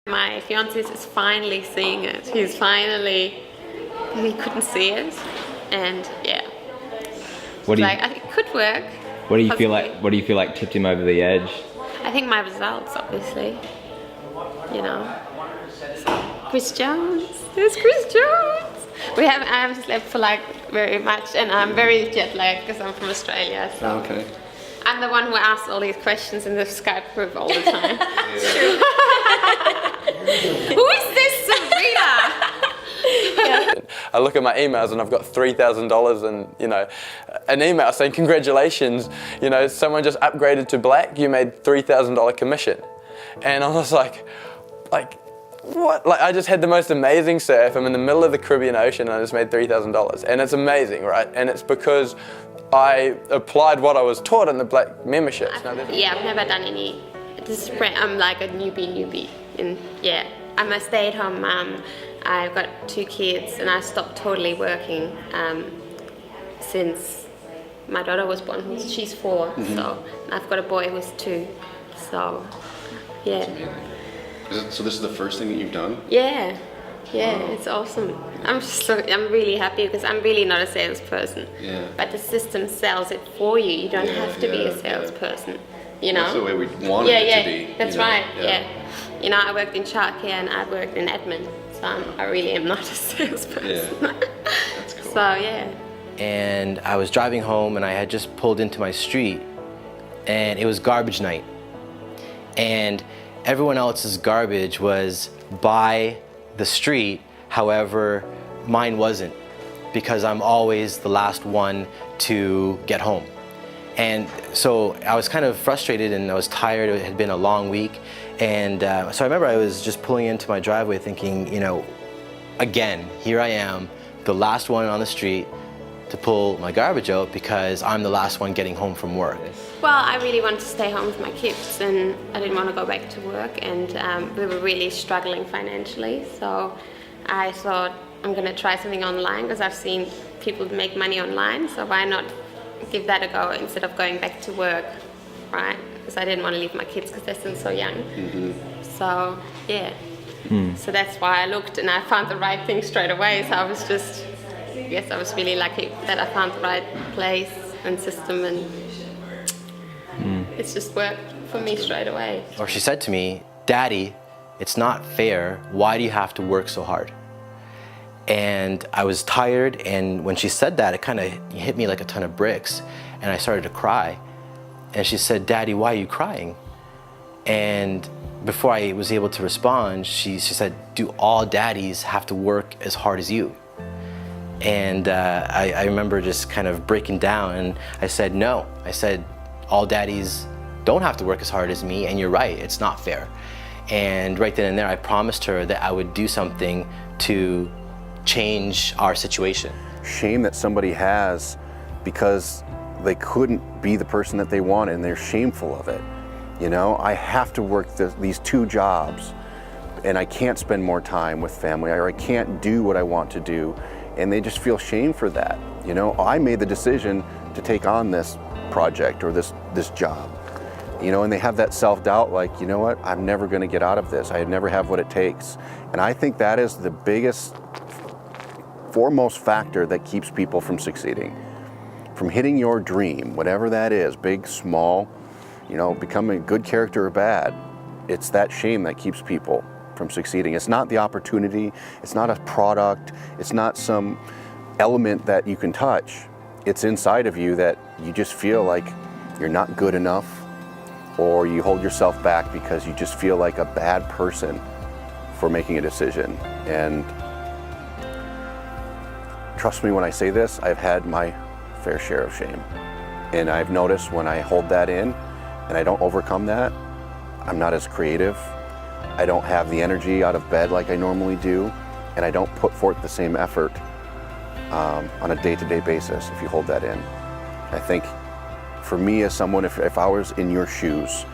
My fiance is finally seeing it. He couldn't see it, and yeah. It could work. What do you feel like? What do you feel like tipped him over the edge? I think my results, obviously. You know, Chris Jones. There's Chris Jones. I haven't slept for like very much, and I'm very jet lagged because I'm from Australia. So okay. I'm the one who asks all these questions in the Skype group all the time. Who is this Sabrina? I look at my emails and I've got $3,000 and, an email saying, congratulations, someone just upgraded to black, you made $3,000 commission. And I was like, what? Like, I just had the most amazing surf. I'm in the middle of the Caribbean Ocean and I just made $3,000. And it's amazing, right? And it's because I applied what I was taught in the black memberships. Yeah, I've never done any. I'm like a newbie. And yeah, I'm a stay-at-home mum. I've got 2 kids and I stopped totally working since my daughter was born. She's 4, so I've got a boy who's 2. So yeah. So this is the first thing that you've done? Yeah, it's awesome. I'm really happy because I'm really not a salesperson. Yeah. But the system sells it for you. You don't have to be a salesperson. That's the way we want it to be. That's right. Yeah. I worked in childcare and I worked in admin, so I really am not a salesperson. Yeah. That's cool. So yeah. And I was driving home and I had just pulled into my street and it was garbage night. And everyone else's garbage was by the street, however, mine wasn't, because I'm always the last one to get home. And so I was kind of frustrated and I was tired. It had been a long week. And so I remember I was just pulling into my driveway thinking, again, here I am, the last one on the street to pull my garbage out because I'm the last one getting home from work. Well, I really wanted to stay home with my kids and I didn't want to go back to work, and we were really struggling financially. So I thought I'm going to try something online because I've seen people make money online, so why not give that a go instead of going back to work, right? Because I didn't want to leave my kids because they're still so young. So yeah, so that's why I looked and I found the right thing straight away. So I was really lucky that I found the right place and system, and it's just worked for me straight away. Or she said to me, "Daddy, it's not fair. Why do you have to work so hard?" And I was tired, and when she said that, it kind of hit me like a ton of bricks, and I started to cry. And she said, "Daddy, why are you crying?" And before I was able to respond, she said, "Do all daddies have to work as hard as you?" And I remember just kind of breaking down, and I said, "No." I said, "All daddies don't have to work as hard as me, and you're right, it's not fair." And right then and there, I promised her that I would do something to change our situation. Shame that somebody has because they couldn't be the person that they want and they're shameful of it. I have to work these 2 jobs and I can't spend more time with family, or I can't do what I want to do, and they just feel shame for that. I made the decision to take on this project or this job, and they have that self-doubt, like, you know what, I'm never going to get out of this. I never have what it takes. And I think that is the biggest, foremost factor that keeps people from succeeding, from hitting your dream, whatever that is, big, small, becoming a good character or bad. It's that shame that keeps people from succeeding. It's not the opportunity, it's not a product, it's not some element that you can touch. It's inside of you that you just feel like you're not good enough, or you hold yourself back because you just feel like a bad person for making a decision. And trust me when I say this, I've had my fair share of shame. And I've noticed when I hold that in and I don't overcome that, I'm not as creative. I don't have the energy out of bed like I normally do, and I don't put forth the same effort on a day-to-day basis if you hold that in. I think for me as someone, if I was in your shoes,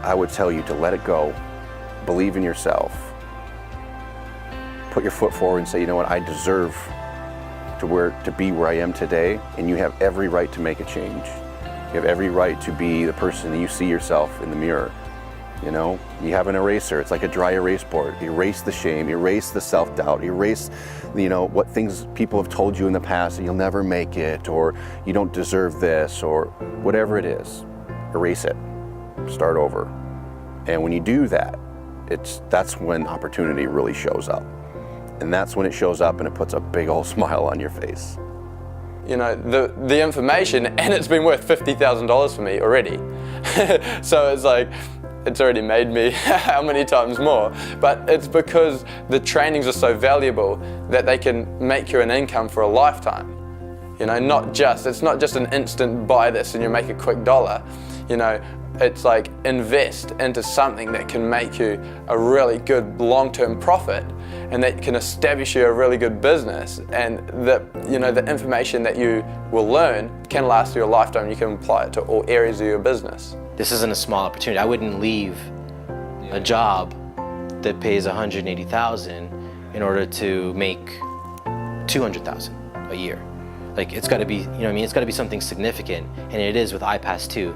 I would tell you to let it go, believe in yourself, put your foot forward and say, you know what, I deserve to be where I am today, and you have every right to make a change. You have every right to be the person that you see yourself in the mirror. You know, you have an eraser, it's like a dry erase board. Erase the shame, erase the self-doubt, erase, you know, what things people have told you in the past, that you'll never make it, or you don't deserve this, or whatever it is. Erase it, start over. And when you do that, that's when opportunity really shows up. And that's when it shows up and it puts a big old smile on your face. You know, the information, and it's been worth $50,000 for me already. So it's like, it's already made me how many times more, but it's because the trainings are so valuable that they can make you an income for a lifetime. You know, it's not just an instant buy this and you make a quick dollar. You know, it's like invest into something that can make you a really good long-term profit and that can establish you a really good business, and that, you know, the information that you will learn can last you a lifetime. You can apply it to all areas of your business. This isn't a small opportunity. I wouldn't leave a job that pays $180,000 in order to make $200,000 a year. Like, it's got to be, you know what I mean? It's got to be something significant, and it is with iPass 2.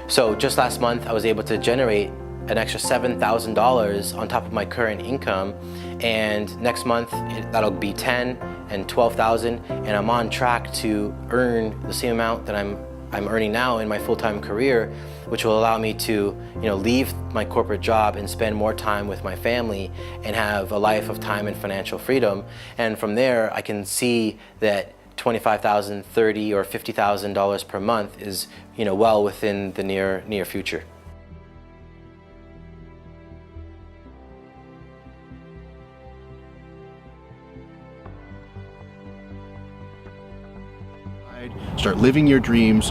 So just last month, I was able to generate an extra $7,000 on top of my current income, and next month that'll be $10,000 and $12,000, and I'm on track to earn the same amount that I'm earning now in my full-time career, which will allow me to, you know, leave my corporate job and spend more time with my family and have a life of time and financial freedom. And from there, I can see that $25,000, $30,000, or $50,000 per month is, you know, well within the near future. Start living your dreams,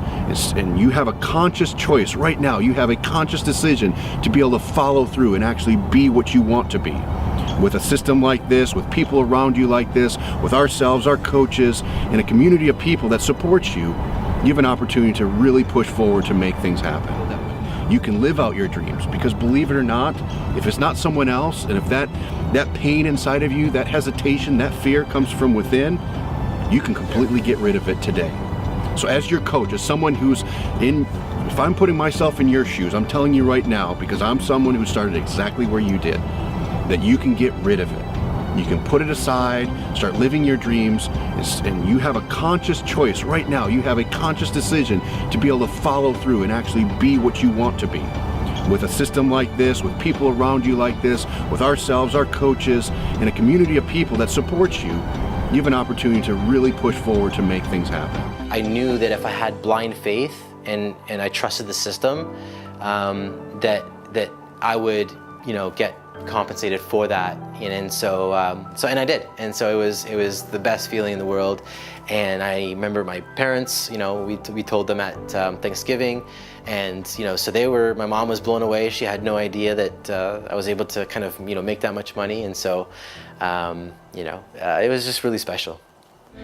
and you have a conscious choice right now. You have a conscious decision to be able to follow through and actually be what you want to be. With a system like this, with people around you like this, with ourselves, our coaches, and a community of people that supports you, you have an opportunity to really push forward to make things happen. You can live out your dreams, because believe it or not, if it's not someone else, and if that pain inside of you, that hesitation, that fear comes from within, you can completely get rid of it today. So as your coach, as someone who's if I'm putting myself in your shoes, I'm telling you right now, because I'm someone who started exactly where you did, that you can get rid of it. You can put it aside, start living your dreams, and you have a conscious choice right now. You have a conscious decision to be able to follow through and actually be what you want to be. With a system like this, with people around you like this, with ourselves, our coaches, and a community of people that supports you, you have an opportunity to really push forward to make things happen. I knew that if I had blind faith and I trusted the system, that I would, you know, get compensated for that, and so I did, and so it was the best feeling in the world. And I remember my parents, you know, we told them at Thanksgiving, and you know, so my mom was blown away. She had no idea that I was able to kind of, you know, make that much money, and so you know, it was just really special.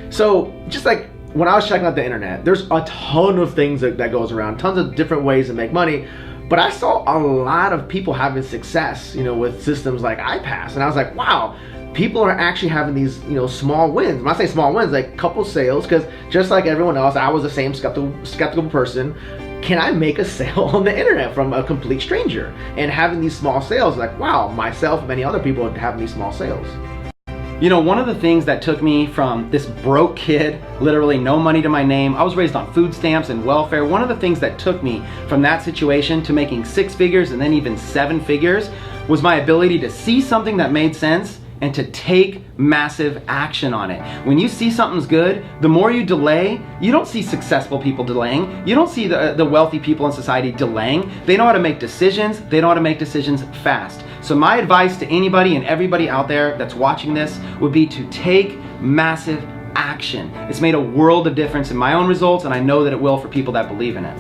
So just like when I was checking out the internet, there's a ton of things that goes around, tons of different ways to make money. But I saw a lot of people having success, you know, with systems like iPass, and I was like, wow, people are actually having these, you know, small wins. When I say small wins, like couple sales, because just like everyone else, I was the same skeptical person. Can I make a sale on the internet from a complete stranger? And having these small sales, like, wow, myself and many other people are having these small sales. You know, one of the things that took me from this broke kid, literally no money to my name, I was raised on food stamps and welfare. One of the things that took me from that situation to making 6 figures and then even 7 figures was my ability to see something that made sense and to take massive action on it. When you see something's good, the more you delay, you don't see successful people delaying. You don't see the wealthy people in society delaying. They know how to make decisions. They know how to make decisions fast. So my advice to anybody and everybody out there that's watching this would be to take massive action. It's made a world of difference in my own results, and I know that it will for people that believe in it.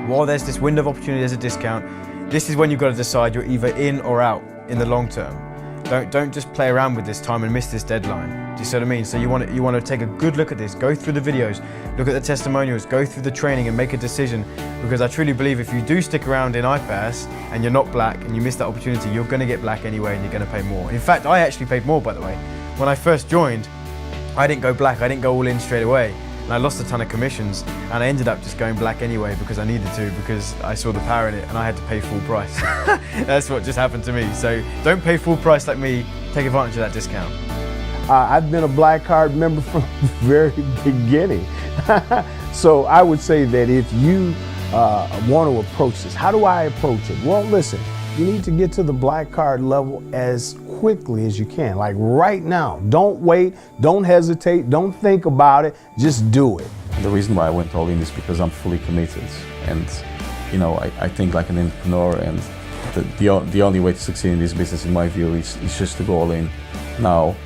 While there's this window of opportunity, there's a discount, this is when you've got to decide you're either in or out in the long term. Don't just play around with this time and miss this deadline. Do you see what I mean? So you want to take a good look at this, go through the videos, look at the testimonials, go through the training and make a decision, because I truly believe if you do stick around in iPass and you're not black and you miss that opportunity, you're going to get black anyway and you're going to pay more. In fact, I actually paid more, by the way. When I first joined, I didn't go black, I didn't go all in straight away. and I lost a ton of commissions, and I ended up just going black anyway because I needed to, because I saw the power in it and I had to pay full price. That's what just happened to me. So don't pay full price like me, take advantage of that discount. I've been a Black Card member from the very beginning. So I would say that if you want to approach this, how do I approach it? Well, listen, you need to get to the Black Card level as quickly as you can, like right now. Don't wait, don't hesitate, don't think about it, just do it. The reason why I went all in is because I'm fully committed, and you know, I think like an entrepreneur, and the only way to succeed in this business, in my view, is just to go all in. Now,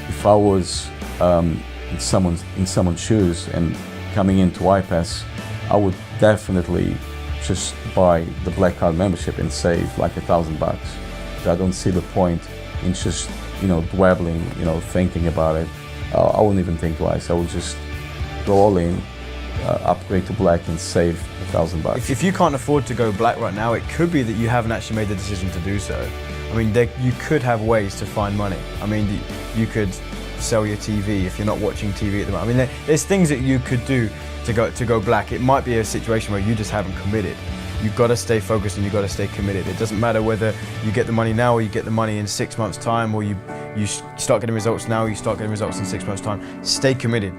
if I was in someone's shoes and coming into iPass, I would definitely just buy the Black Card membership and save like $1,000. I don't see the point in just, you know, dwabbling, you know, thinking about it. I wouldn't even think twice. I would just go all in, upgrade to black, and save $1,000. If you can't afford to go black right now, it could be that you haven't actually made the decision to do so. I mean, you could have ways to find money. I mean, you could sell your TV if you're not watching TV at the moment. I mean, there's things that you could do to go black. It might be a situation where you just haven't committed. You've got to stay focused and you've got to stay committed. It doesn't matter whether you get the money now or you get the money in 6 months' time, or you start getting results now or you start getting results in 6 months' time. Stay committed.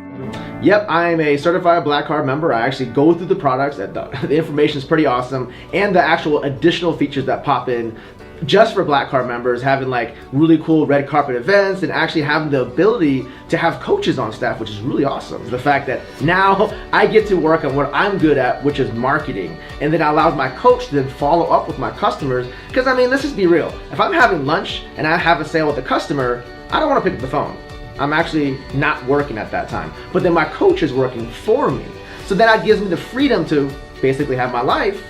Yep, I'm a certified Black Card member. I actually go through the products. The information is pretty awesome, and the actual additional features that pop in just for Black Card members, having like really cool red carpet events, and actually having the ability to have coaches on staff, which is really awesome. The fact that now I get to work on what I'm good at, which is marketing, and then allows my coach to then follow up with my customers. Because I mean, let's just be real. If I'm having lunch and I have a sale with a customer, I don't want to pick up the phone. I'm actually not working at that time. But then my coach is working for me. So that gives me the freedom to basically have my life,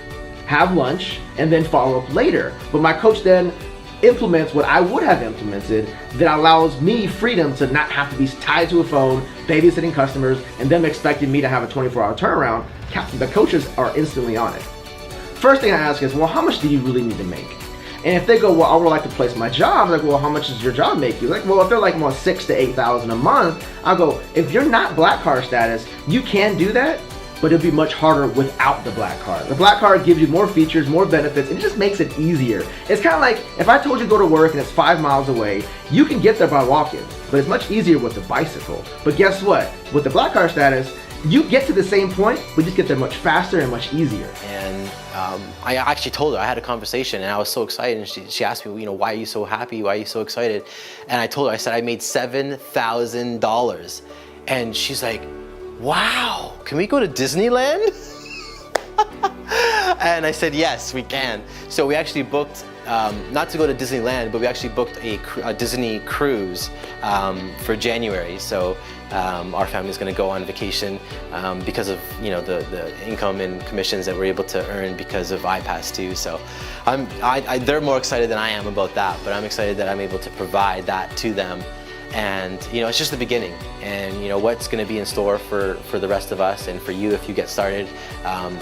have lunch, and then follow up later. But my coach then implements what I would have implemented that allows me freedom to not have to be tied to a phone, babysitting customers, and them expecting me to have a 24-hour turnaround. The coaches are instantly on it. First thing I ask is, well, how much do you really need to make? And if they go, well, I would like to place my job, I'm like, well, how much does your job make you? Like, well, if they're like more $6,000 to $8,000 a month, I'll go, if you're not Black Card status, you can do that, but it'll be much harder without the Black Card. The Black Card gives you more features, more benefits, and it just makes it easier. It's kind of like if I told you to go to work and it's 5 miles away, you can get there by walking, but it's much easier with the bicycle. But guess what? With the Black Card status, you get to the same point, but just get there much faster and much easier. And I actually told her, I had a conversation, and I was so excited, and she asked me, you know, why are you so happy? Why are you so excited? And I told her, I said, I made $7,000. And she's like, wow, can we go to Disneyland? And I said, yes, we can. So we actually booked, not to go to Disneyland, but we actually booked a Disney cruise for January. So our family's gonna go on vacation because of, you know, the income and commissions that we're able to earn because of iPass too. So they're more excited than I am about that, but I'm excited that I'm able to provide that to them. And you know, it's just the beginning, and you know what's going to be in store for the rest of us and for you if you get started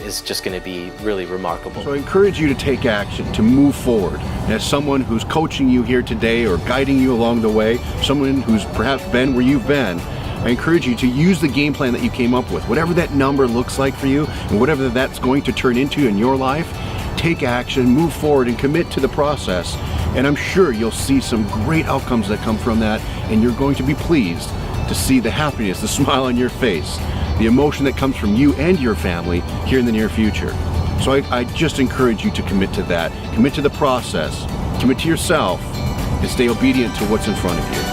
is just going to be really remarkable. So I encourage you to take action, to move forward. And as someone who's coaching you here today or guiding you along the way, someone who's perhaps been where you've been, I encourage you to use the game plan that you came up with. Whatever that number looks like for you and whatever that's going to turn into in your life, take action, move forward, and commit to the process. And I'm sure you'll see some great outcomes that come from that, and you're going to be pleased to see the happiness, the smile on your face, the emotion that comes from you and your family here in the near future. So I just encourage you to commit to that. Commit to the process, commit to yourself, and stay obedient to what's in front of you.